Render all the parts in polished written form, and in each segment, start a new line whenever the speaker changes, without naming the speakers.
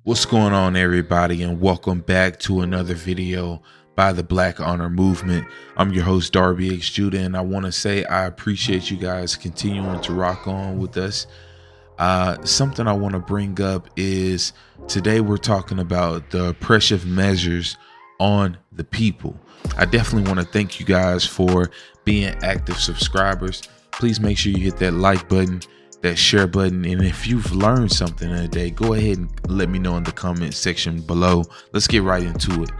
What's going on, everybody, and welcome back to another video by the Black Honor Movement. I'm your host, Darby X Judah, and I want to say I appreciate you guys continuing to rock on with us. Something I want to bring up is today we're talking about the oppressive measures on the people. I definitely want to thank you guys for being active subscribers. Please make sure you hit that like button, that share button, and if you've learned something today, go ahead and let me know in the comment section below. Let's get right into it.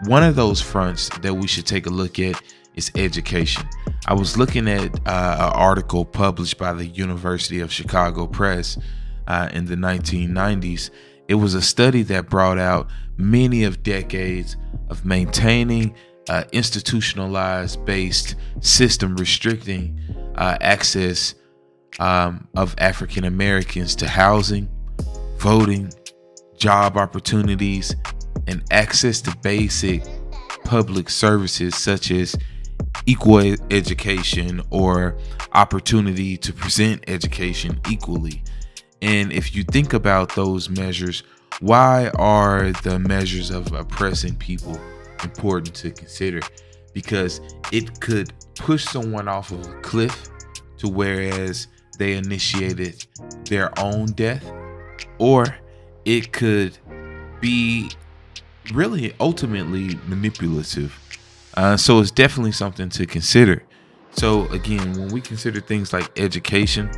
One of those fronts that we should take a look at is education. I was looking at an article published by the University of Chicago Press in the 1990s. It was a study that brought out many of decades of maintaining institutionalized based system restricting access of African Americans to housing, voting, job opportunities, and access to basic public services such as equal education or opportunity to present education equally. And if you think about those measures, why are the measures of oppressing people important to consider? Because it could push someone off of a cliff to whereas they initiated their own death, or it could be really ultimately manipulative. So it's definitely something to consider. So again, when we consider things like education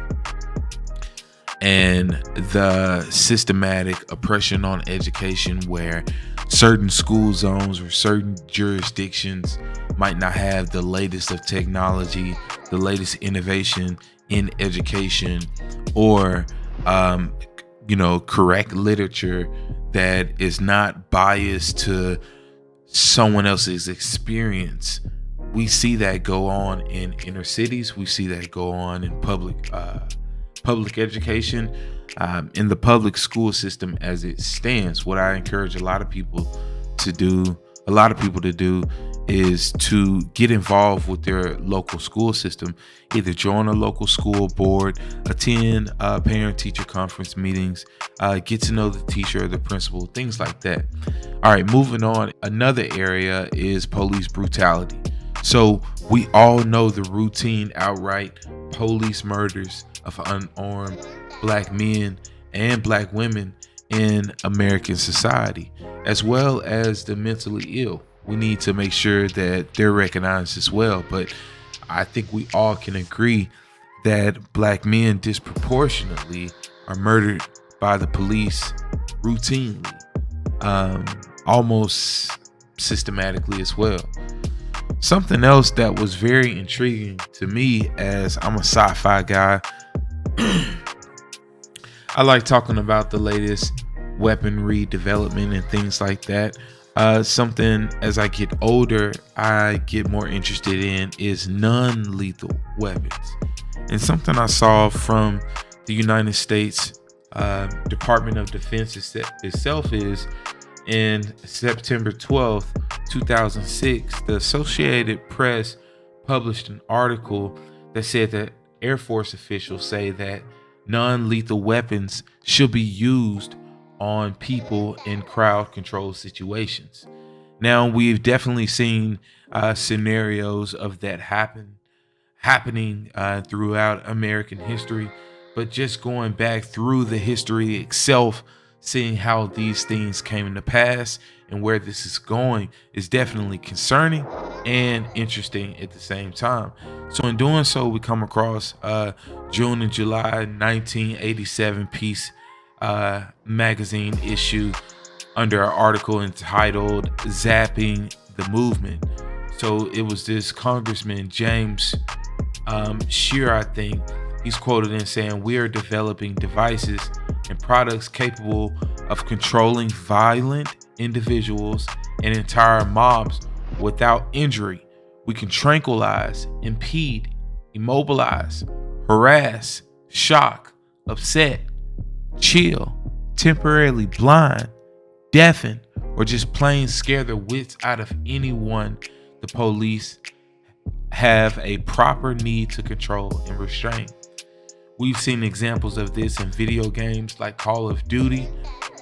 and the systematic oppression on education, where certain school zones or certain jurisdictions might not have the latest of technology, the latest innovation in education, or correct literature that is not biased to someone else's experience. We see that go on in inner cities. We see that go on in public education, in the public school system as it stands. What I encourage a lot of people to do is to get involved with their local school system. Either join a local school board, attend parent-teacher conference meetings, get to know the teacher or the principal, things like that. All right, moving on. Another area is police brutality. So we all know the routine outright police murders of unarmed Black men and Black women in American society, as well as the mentally ill. We need to make sure that they're recognized as well. But I think we all can agree that Black men disproportionately are murdered by the police routinely, almost systematically as well. Something else that was very intriguing to me, as I'm a sci-fi guy, I like talking about the latest weaponry development and things like that. Something as I get older, I get more interested in is non-lethal weapons. And something I saw from the United States Department of Defense itself is in September 12th, 2006, the Associated Press published an article that said that Air Force officials say that non-lethal weapons should be used on people in crowd control situations. Now, we've definitely seen scenarios of that happening throughout American history, but just going back through the history itself, seeing how these things came into pass and where this is going is definitely concerning and interesting at the same time. So in doing so, we come across June and July 1987 Peace magazine issue under an article entitled "Zapping the Movement." So it was this Congressman James Shear, I think. He's quoted in saying, "We are developing devices and products capable of controlling violent individuals and entire mobs without injury. We can tranquilize, impede, immobilize, harass, shock, upset, chill, temporarily blind, deafen, or just plain scare the wits out of anyone the police have a proper need to control and restrain. We've seen examples of this in video games like Call of Duty.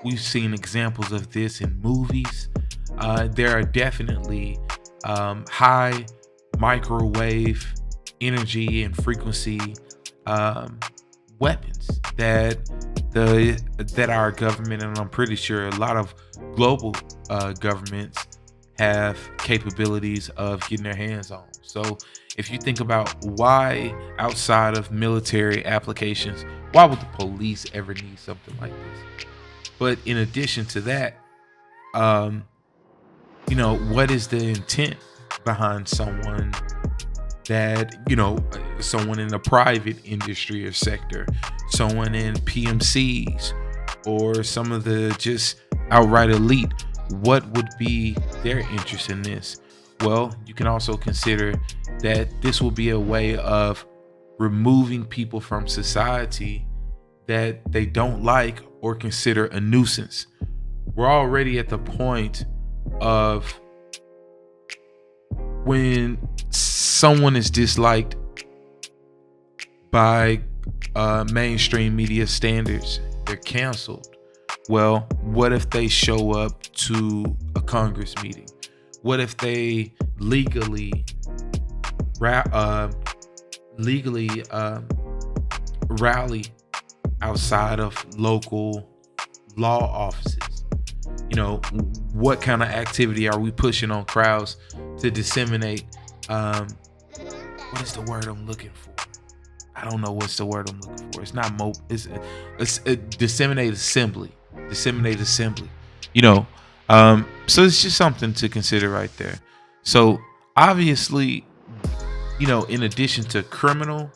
We've seen examples of this in movies. There are definitely high microwave energy and frequency weapons that our government, and I'm pretty sure a lot of global governments, have capabilities of getting their hands on. So if you think about why outside of military applications, why would the police ever need something like this? But in addition to that, what is the intent behind someone that, someone in the private industry or sector, someone in PMCs, or some of the just outright elite? What would be their interest in this? Well, you can also consider that this will be a way of removing people from society that they don't like or consider a nuisance. We're already at the point of when someone is disliked by mainstream media standards, they're canceled. Well, what if they show up to a Congress meeting? What if they legally rally outside of local law offices? What kind of activity are we pushing on crowds to disseminate? What is the word I'm looking for? I don't know what's the word I'm looking for. It's not it's a disseminate assembly. Disseminate assembly. So it's just something to consider right there. So obviously, in addition to criminal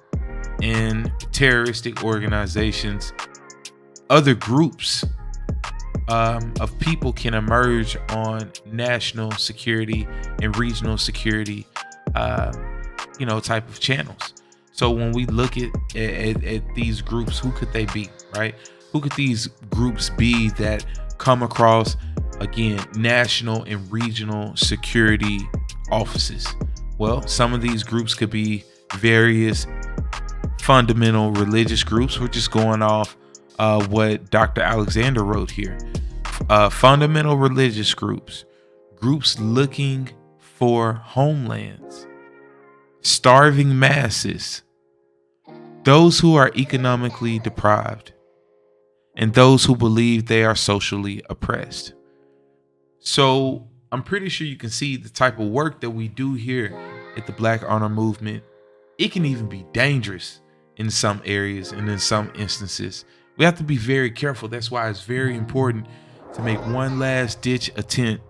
and terroristic organizations, other groups of people can emerge on national security and regional security, type of channels. So when we look at these groups, who could they be, right? Who could these groups be that come across, again, national and regional security offices? Well, some of these groups could be various fundamental religious groups. We're just going off what Dr. Alexander wrote here. Fundamental religious groups looking for homelands, starving masses, those who are economically deprived, and those who believe they are socially oppressed. So I'm pretty sure you can see the type of work that we do here at the Black Honor Movement. It can even be dangerous in some areas and in some instances. We have to be very careful. That's why it's very important to make one last ditch attempt,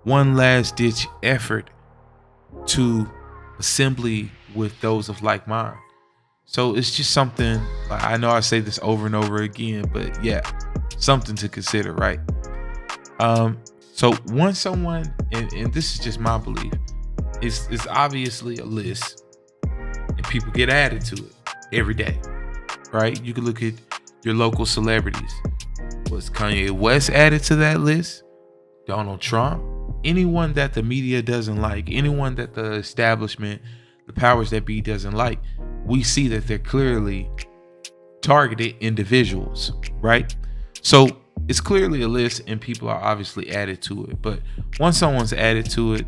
one last ditch effort to assembly with those of like mind. So it's just something, I know I say this over and over again, but yeah, something to consider, right? So once someone, and this is just my belief, it's obviously a list and people get added to it every day, right? You can look at your local celebrities. Was Kanye West added to that list? Donald Trump? Anyone that the media doesn't like, anyone that the establishment, the powers that be doesn't like, we see that they're clearly targeted individuals, right? So it's clearly a list and people are obviously added to it. But once someone's added to it,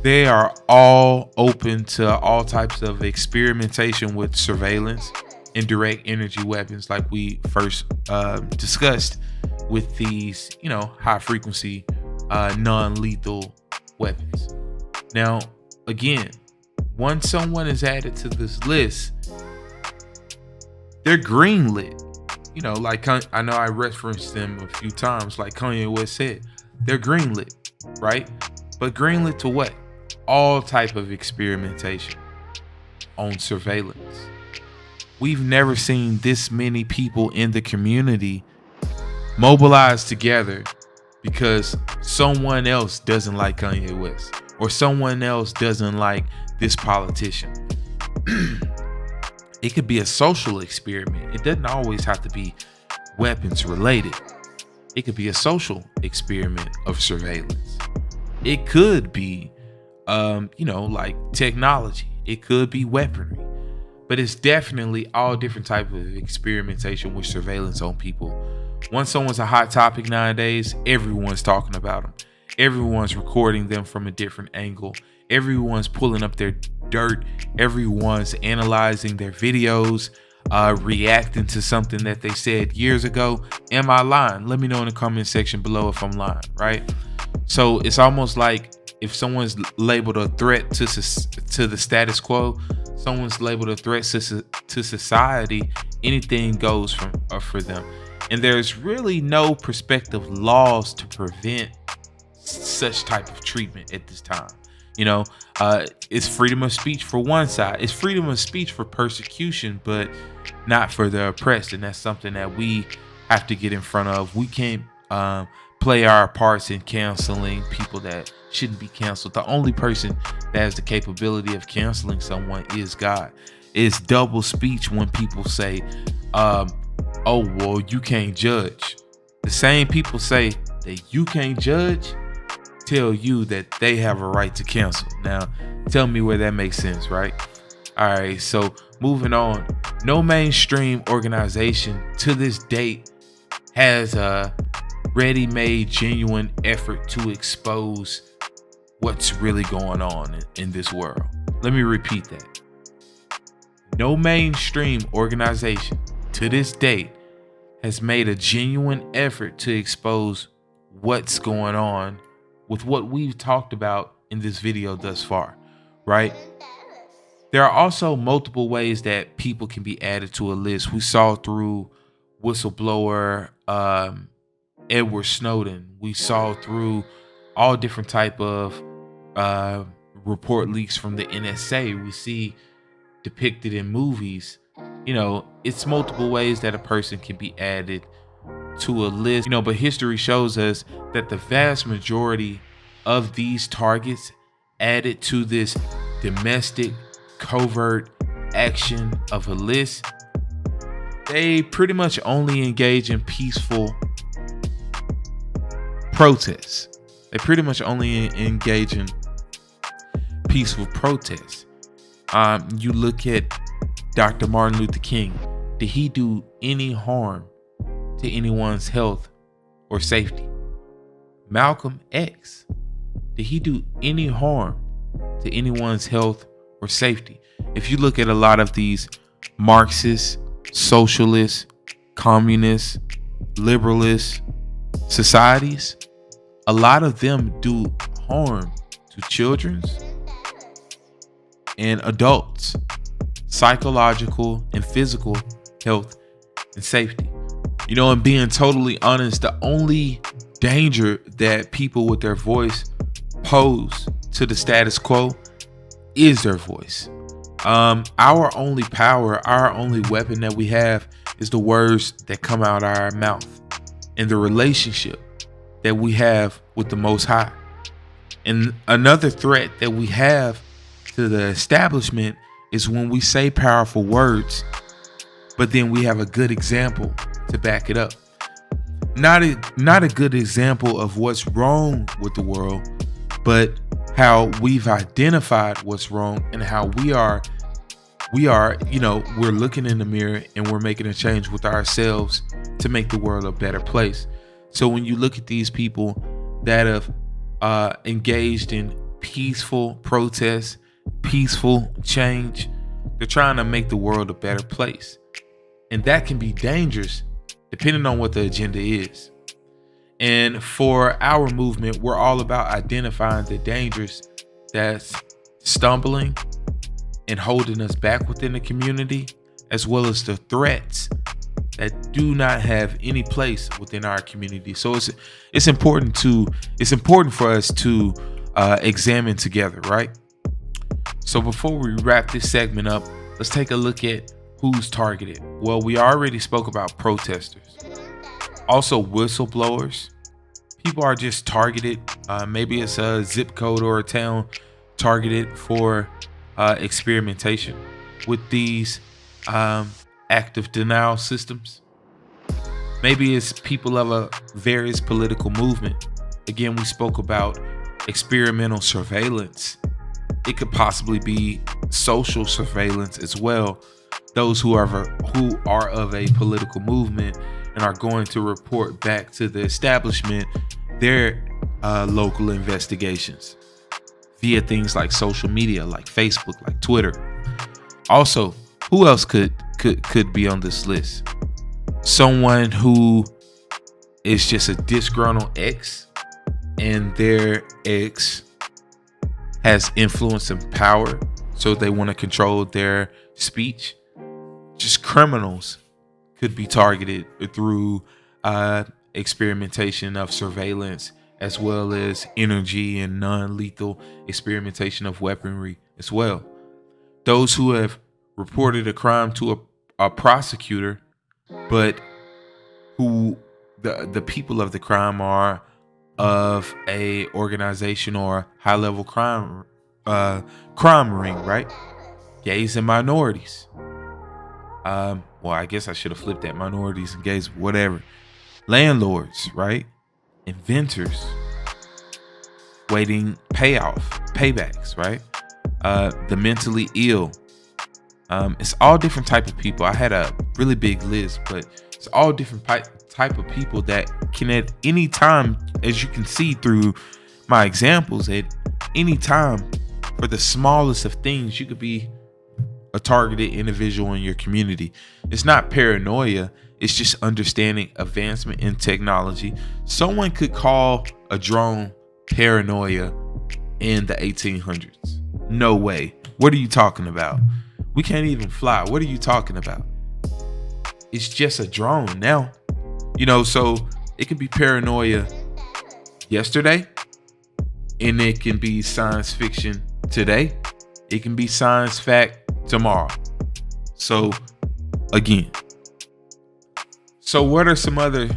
they are all open to all types of experimentation with surveillance and direct energy weapons, like we first discussed with these, high frequency, non-lethal weapons. Now, again, once someone is added to this list, they're greenlit. Like I know I referenced them a few times, like Kanye West said, they're greenlit, right? But greenlit to what? All type of experimentation on surveillance. We've never seen this many people in the community mobilize together because someone else doesn't like Kanye West or someone else doesn't like this politician. It could be a social experiment. It doesn't always have to be weapons related. It could be a social experiment of surveillance. It could be, like technology. It could be weaponry. But but it's definitely all different type of experimentation with surveillance on people. Once someone's a hot topic nowadays, everyone's talking about them. Everyone's recording them from a different angle. Everyone's pulling up their dirt. Everyone's analyzing their videos, reacting to something that they said years ago. Am I lying? Let me know in the comment section below if I'm lying, right? So it's almost like if someone's labeled a threat to the status quo, someone's labeled a threat to society, anything goes for them. And there's really no prospective laws to prevent such type of treatment at this time. It's freedom of speech for one side. It's freedom of speech for persecution, but not for the oppressed. And that's something that we have to get in front of. We can't play our parts in canceling people that shouldn't be canceled. The only person that has the capability of canceling someone is God. It's double speech when people say, oh, well, you can't judge. The same people say that you can't judge tell you that they have a right to cancel. Now, tell me where that makes sense, right? All right, so moving on. No mainstream organization to this date has a ready-made, genuine effort to expose what's really going on in this world. Let me repeat that. No mainstream organization to this date has made a genuine effort to expose what's going on with what we've talked about in this video thus far, right? There are also multiple ways that people can be added to a list. We saw through whistleblower Edward Snowden. We saw through all different type of report leaks from the NSA. We see depicted in movies. It's multiple ways that a person can be added to a list, but history shows us that the vast majority of these targets added to this domestic covert action of a list, they pretty much only engage in peaceful protests. They pretty much only engage in peaceful protests. You look at Dr. Martin Luther King. Did he do any harm to anyone's health or safety? Malcolm X. Did he do any harm to anyone's health or safety? If you look at a lot of these Marxist, socialist, communist, liberalist societies, a lot of them do harm to children and adults, psychological and physical health and safety. And being totally honest, the only danger that people with their voice pose to the status quo is their voice. Our only power, our only weapon that we have is the words that come out of our mouth and the relationship that we have with the Most High. And another threat that we have to the establishment is when we say powerful words, but then we have a good example to back it up. Not a good example of what's wrong with the world, but how we've identified what's wrong and how we're looking in the mirror and we're making a change with ourselves to make the world a better place. So when you look at these people that have engaged in peaceful protests, peaceful change, they're trying to make the world a better place. And that can be dangerous depending on what the agenda is. And for our movement, we're all about identifying the dangers that's stumbling and holding us back within the community, as well as the threats that do not have any place within our community. So it's important for us to examine together, right? So before we wrap this segment up, let's take a look at who's targeted. Well, we already spoke about protesters. Also whistleblowers. People are just targeted. Maybe it's a zip code or a town targeted for experimentation with these active denial systems. Maybe it's people of a various political movement. Again, we spoke about experimental surveillance. It could possibly be social surveillance as well. those who are of a political movement and are going to report back to the establishment their local investigations via things like social media, like Facebook, like Twitter. Also, who else could be on this list? Someone who is just a disgruntled ex, and their ex has influence and power, so they want to control their speech. Just criminals could be targeted through experimentation of surveillance, as well as energy and non-lethal experimentation of weaponry as well. Those who have reported a crime to a prosecutor, but who the people of the crime are of a organization or high level crime ring, right? Gays and minorities. Well, I guess I should have flipped that. Minorities and gays, whatever. Landlords, right? Inventors waiting paybacks, right? The mentally ill. It's all different type of people. I had a really big list, but it's all different type of people that can at any time, as you can see through my examples, at any time, for the smallest of things, you could be a targeted individual in your community. It's not paranoia. It's just understanding advancement in technology. Someone could call a drone paranoia in the 1800s. No way. What are you talking about? We can't even fly. What are you talking about? It's just a drone now. So it can be paranoia yesterday, and it can be science fiction today. It can be science fact tomorrow. So again, what are some other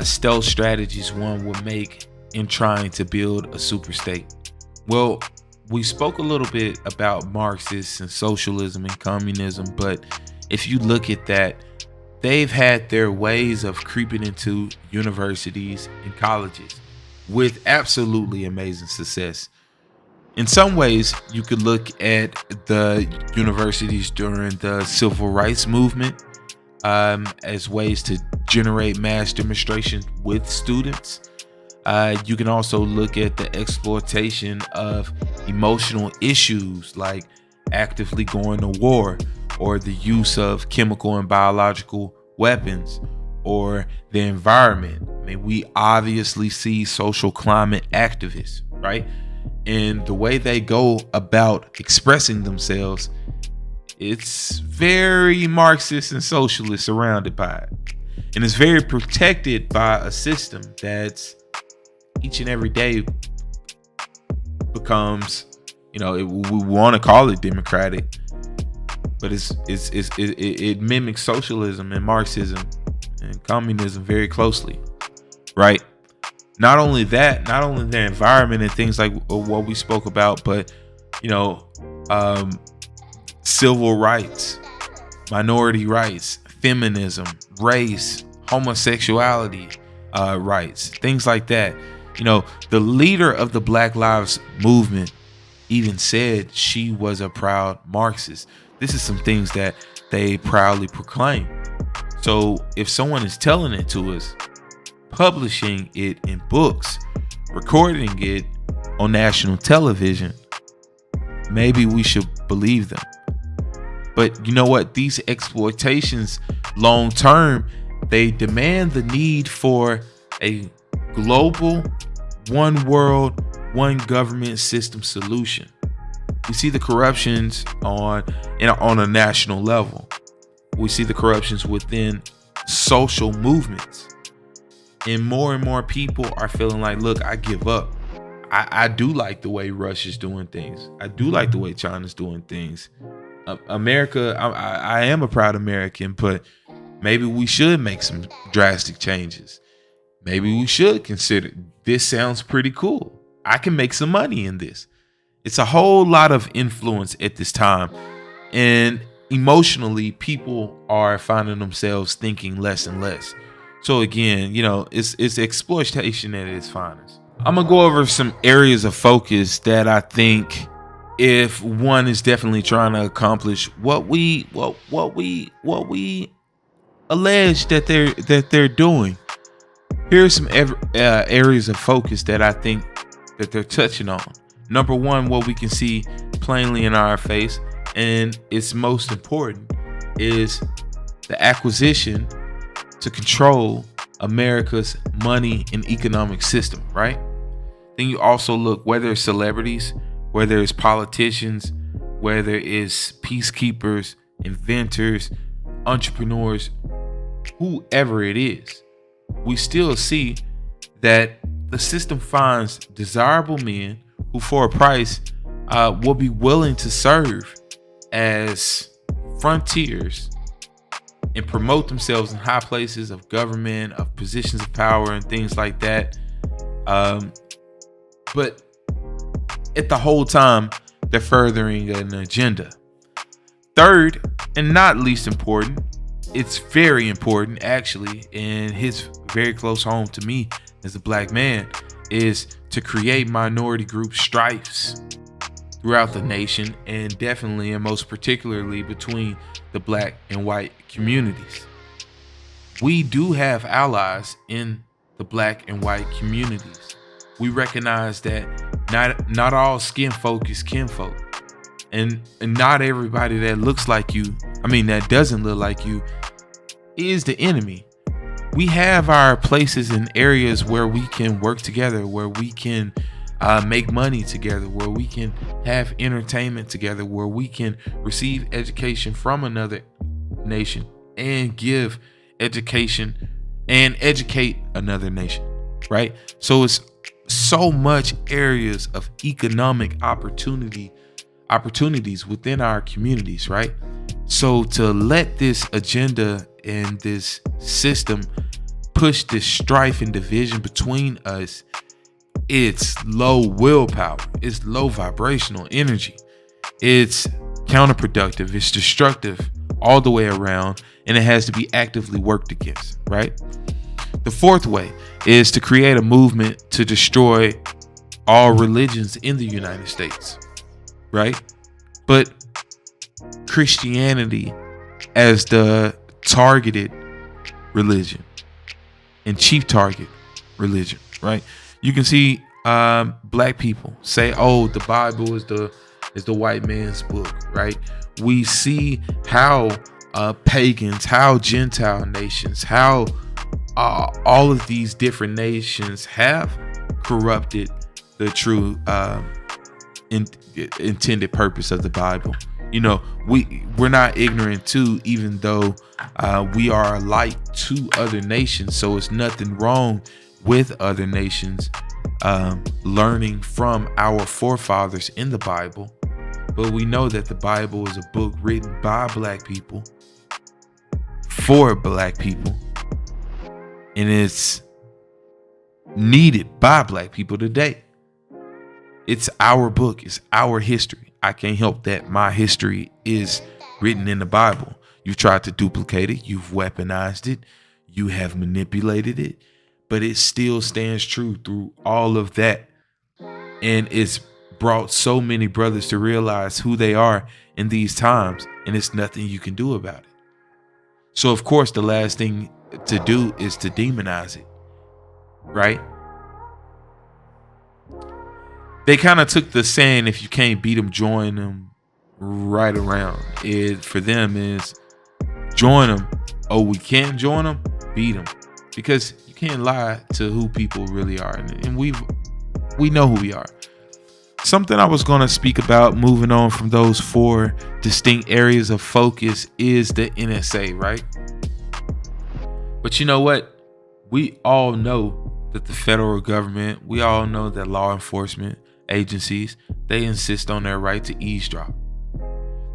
stealth strategies one would make in trying to build a super state? Well, we spoke a little bit about Marxists and socialism and communism, but if you look at that, they've had their ways of creeping into universities and colleges with absolutely amazing success. In some ways, you could look at the universities during the civil rights movement as ways to generate mass demonstration with students. You can also look at the exploitation of emotional issues like actively going to war, or the use of chemical and biological weapons, or the environment. I mean, we obviously see social climate activists, right? And the way they go about expressing themselves, it's very Marxist and socialist surrounded by it. And it's very protected by a system that's each and every day becomes, we want to call it democratic, but it mimics socialism and Marxism and communism very closely, right? Not only that, not only the environment and things like what we spoke about, but civil rights, minority rights, feminism, race, homosexuality rights, things like that. The leader of the Black Lives Movement even said she was a proud Marxist. This is some things that they proudly proclaim. So if someone is telling it to us, publishing it in books, recording it on national television, maybe we should believe them. But you know what? These exploitations long term, they demand the need for a global, one world, one government system solution. We see the corruptions on a national level. We see the corruptions within social movements. And more people are feeling like, look, I give up. I do like the way Russia's doing things. I do like the way China's doing things. America, I am a proud American, but maybe we should make some drastic changes. Maybe we should consider, this sounds pretty cool. I can make some money in this. It's a whole lot of influence at this time. And emotionally, people are finding themselves thinking less and less. So again, it's exploitation at its finest. I'm going to go over some areas of focus that I think if one is definitely trying to accomplish what we allege that they're doing. Here's some areas of focus that I think that they're touching on. Number one, what we can see plainly in our face, and it's most important, is the acquisition to control America's money and economic system, right? Then you also look, whether it's celebrities, whether it's politicians, whether it's peacekeepers, inventors, entrepreneurs, whoever it is, we still see that the system finds desirable men who, for a price, will be willing to serve as frontiers and promote themselves in high places of government, of positions of power, and things like that. But at the whole time, they're furthering an agenda. Third, and not least important, it's very important actually, and hits very close home to me as a black man, is to create minority group strifes throughout the nation, and definitely and most particularly between the black and white communities. We do have allies in the black and white communities. We recognize that not all skin folk is kinfolk, and not everybody that looks like you, that doesn't look like you, is the enemy. We have our places and areas where we can work together, where we can make money together, where we can have entertainment together, where we can receive education from another nation and give education and educate another nation, right? So it's so much areas of economic opportunities within our communities, right? So to let this agenda and this system push this strife and division between us, it's low willpower, it's low vibrational energy, it's counterproductive, it's destructive all the way around, and it has to be actively worked against, right? The fourth way is to create a movement to destroy all religions in the United States, right? But Christianity as the targeted religion and chief target religion, right? You can see black people say, "Oh, the Bible is the white man's book," right? We see how pagans, how Gentile nations, how all of these different nations have corrupted the true intended purpose of the Bible. We're not ignorant too, even though we are a light to other nations. So it's nothing wrong with other nations learning from our forefathers in the Bible. But we know that the Bible is a book written by black people for black people, and it's needed by black people today. It's our book. It's our history. I can't help that my history is written in the Bible. You've tried to duplicate it. You've weaponized it. You have manipulated it, but it still stands true through all of that. And it's brought so many brothers to realize who they are in these times, and it's nothing you can do about it. So of course, the last thing to do is to demonize it, right? They kind of took the saying, if you can't beat them, join them, right around. It for them is join them. Oh, we can't join them, beat them, because you can't lie to who people really are, and we know who we are. Something I was going to speak about, moving on from those four distinct areas of focus, is the NSA, right? But you know what? We all know that the federal government, we all know that law enforcement agencies, they insist on their right to eavesdrop.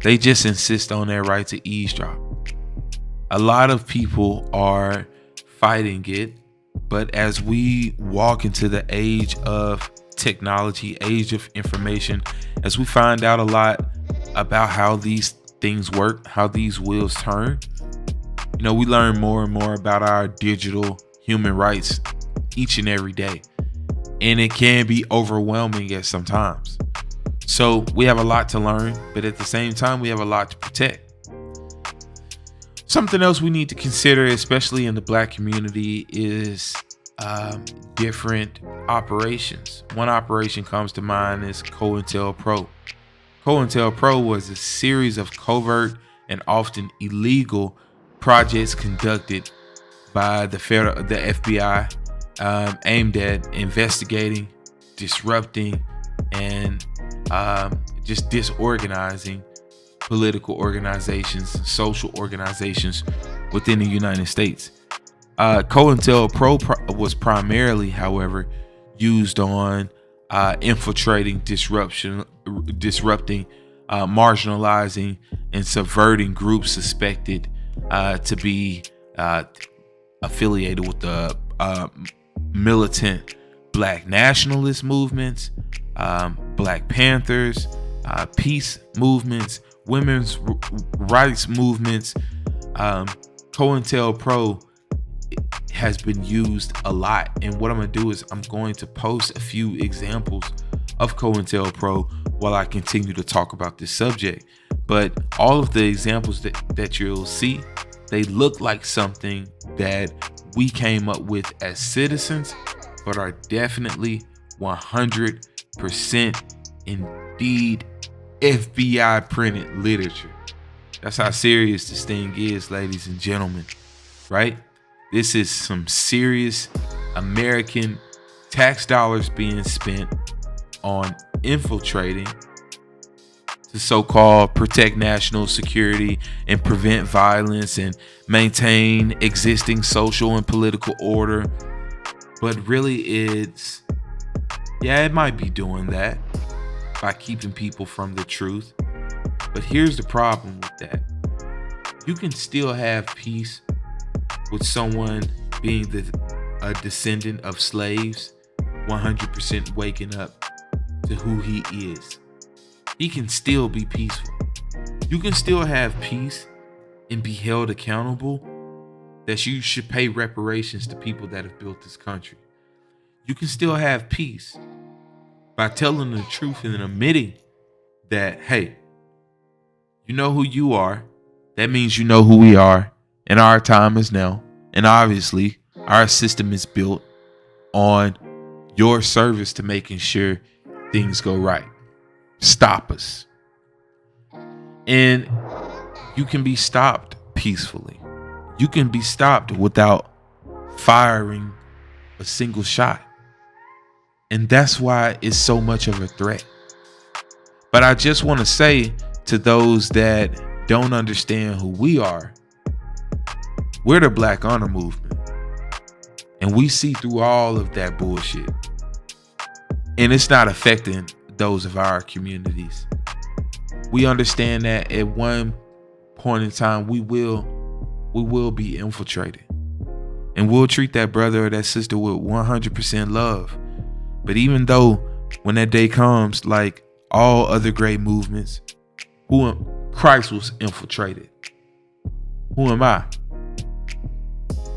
They just insist on their right to eavesdrop. A lot of people are fighting it, but as we walk into the age of technology, age of information, as we find out a lot about how these things work, how these wheels turn, we learn more and more about our digital human rights each and every day. And it can be overwhelming at sometimes. So we have a lot to learn, but at the same time, we have a lot to protect. Something else we need to consider, especially in the Black community, is different operations. One operation comes to mind is COINTELPRO. COINTELPRO was a series of covert and often illegal projects conducted by the FBI, aimed at investigating, disrupting, and just disorganizing political organizations, social organizations within the United States. COINTELPRO was primarily, however, used on infiltrating, disrupting, marginalizing, and subverting groups suspected to be affiliated with the militant Black nationalist movements, Black Panthers, peace movements, women's rights movements. COINTELPRO has been used a lot, and what I'm going to do is I'm going to post a few examples of COINTELPRO while I continue to talk about this subject. But all of the examples that you'll see, they look like something that we came up with as citizens, but are definitely 100% indeed FBI printed literature. That's how serious this thing is, ladies and gentlemen, right? This is some serious American tax dollars being spent on infiltrating to so-called protect national security and prevent violence and maintain existing social and political order. But really it might be doing that by keeping people from the truth. But here's the problem with that. You can still have peace with someone being a descendant of slaves, 100% waking up to who he is. He can still be peaceful. You can still have peace and be held accountable that you should pay reparations to people that have built this country. You can still have peace by telling the truth and admitting that, hey, you know who you are. That means you know who we are, and our time is now. And obviously, our system is built on your service to making sure things go right. Stop us. And you can be stopped peacefully. You can be stopped without firing a single shot. And that's why it's so much of a threat. But I just want to say to those that don't understand who we are, we're the Black Honor Movement. And we see through all of that bullshit. And it's not affecting those of our communities. We understand that at one point in time, we will be infiltrated. And we'll treat that brother or that sister with 100% love. But even though when that day comes, like all other great movements, Christ was infiltrated. Who am I?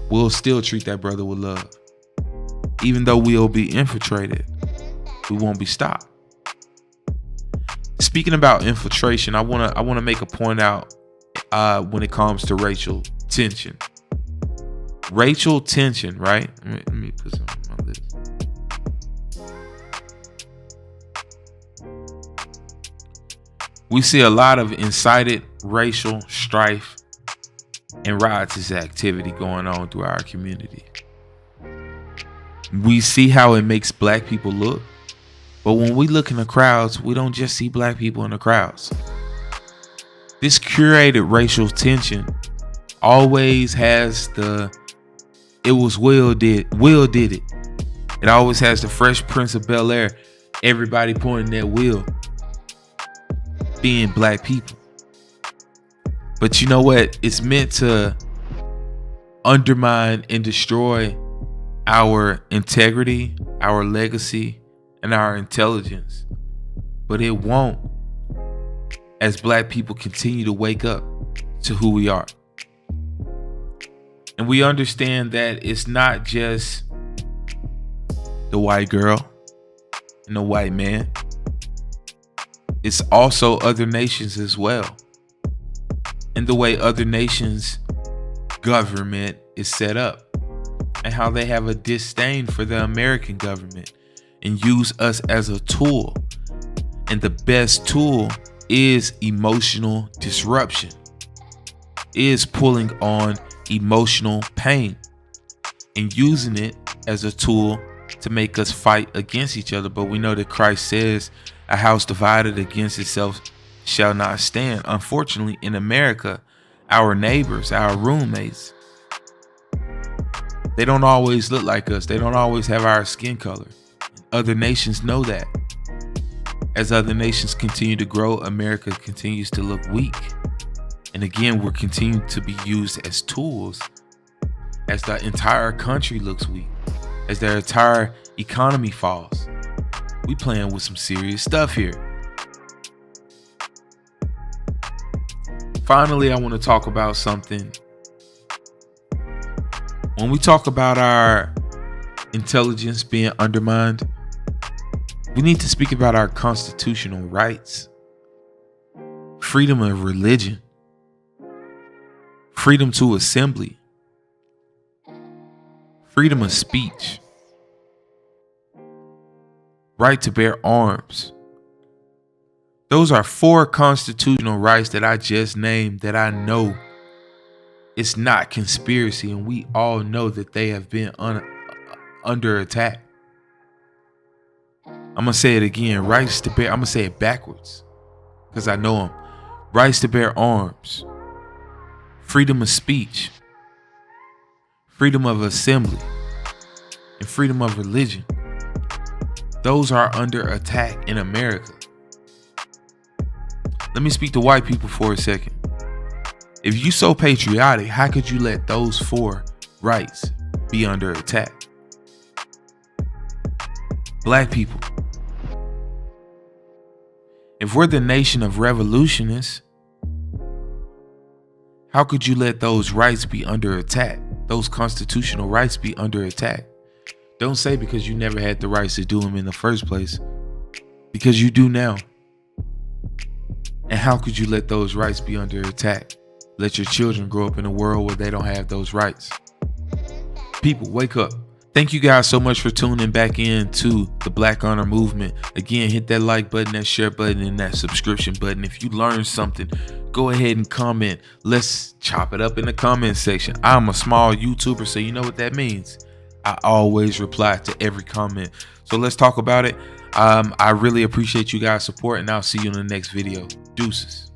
We'll still treat that brother with love. Even though we'll be infiltrated, we won't be stopped. Speaking about infiltration, I wanna make a point out when it comes to racial tension. Racial tension, right? Let me put some on my list. We see a lot of incited racial strife and riotous activity going on through our community. We see how it makes Black people look. But when we look in the crowds, we don't just see Black people in the crowds. This curated racial tension always has it was Will did it. It always has the Fresh Prince of Bel-Air, everybody pointing at Will, being Black people. But you know what? It's meant to undermine and destroy our integrity, our legacy, and our intelligence. But it won't, as Black people continue to wake up to who we are. And we understand that it's not just the white girl and the white man. it's also other nations as well. And the way other nations' government is set up, and how they have a disdain for the American government and use us as a tool. And the best tool is emotional disruption, is pulling on emotional pain and using it as a tool to make us fight against each other. But we know that Christ says a house divided against itself shall not stand. Unfortunately, in America, our neighbors, our roommates, they don't always look like us. They don't always have our skin color. Other nations know that. As other nations continue to grow, America continues to look weak. And again, we're continuing to be used as tools as the entire country looks weak, as their entire economy falls. We playing with some serious stuff here. Finally, I want to talk about something. When we talk about our intelligence being undermined, we need to speak about our constitutional rights, freedom of religion, freedom to assembly, freedom of speech, right to bear arms. Those are 4 constitutional rights that I just named that I know it's not conspiracy, and we all know that they have been under attack. I'm going to say it again. Rights to bear, I'm going to say it backwards because I know them. Rights to bear arms, freedom of speech, freedom of assembly, and freedom of religion. Those are under attack in America. Let me speak to white people for a second. If you so patriotic, how could you let those 4 rights be under attack? Black people, if we're the nation of revolutionists, how could you let those rights be under attack? Those constitutional rights be under attack? Don't say because you never had the rights to do them in the first place, because you do now. And how could you let those rights be under attack? Let your children grow up in a world where they don't have those rights. People, wake up. Thank you guys so much for tuning back in to the Black Honor Movement. Again, hit that like button, that share button, and that subscription button. If you learned something, go ahead and comment. Let's chop it up in the comment section. I'm a small YouTuber, so you know what that means. I always reply to every comment. So let's talk about it. I really appreciate you guys' support, and I'll see you in the next video. Deuces.